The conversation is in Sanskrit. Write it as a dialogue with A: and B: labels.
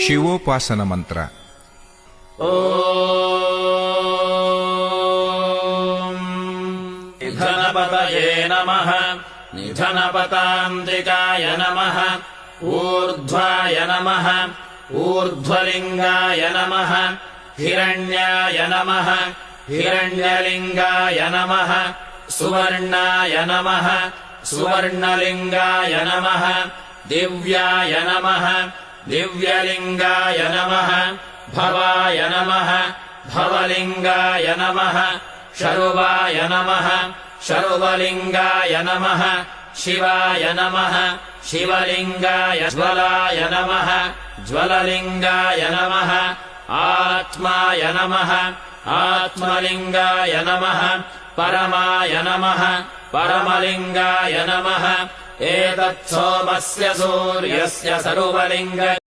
A: ಶಿವೋಪಾಸನ ಮಂತ್ರ.
B: ಓಂ ನಿಧನಪತಯೇ ನಮಃ. ನಿಧನಪತಾಂತಿಕಾಯ ನಮಃ. ಊರ್ಧ್ವಾಯ ನಮಃ. ಊರ್ಧ್ವಲಿಂಗಾಯ ನಮಃ. ಹಿರಣ್ಯಾಯ ನಮಃ. ಹಿರಣ್ಯಲಿಂಗಾಯ ನಮಃ. ಸುವರ್ಣಾಯ ನಮಃ. ಸುವರ್ಣಲಿಂಗಾಯ ನಮಃ. ದಿವ್ಯಾಯ ನಮಃ. ದಿವ್ಯಲಿಂಗಾಯ ನಮಃ. ಭವಾಯ ನಮಃ. ಭವಲಿಂಗಾಯ ನಮಃ. ಶರುವಾಯ ನಮಃ. ಶರುವಲಿಂಗಾಯ ನಮಃ. ಶಿವಾಯ ನಮಃ. ಶಿವಲಿಂಗಾಯ ಜ್ವಲಾಯ ನಮಃ. ಜ್ವಲಲಿಂಗಾಯ ನಮಃ. ಆತ್ಮಾಯ ನಮಃ. ಆತ್ಮಲಿಂಗಾಯ ನಮಃ. ಪರಮಾಯ ನಮಃ. ಪರಮಲಿಂಗಾಯ ನಮಃ. ಏತತ್ ಸೋಮಸ್ಯ ಸೂರ್ಯಸ್ಯ ಸರ್ವಲಿಂಗ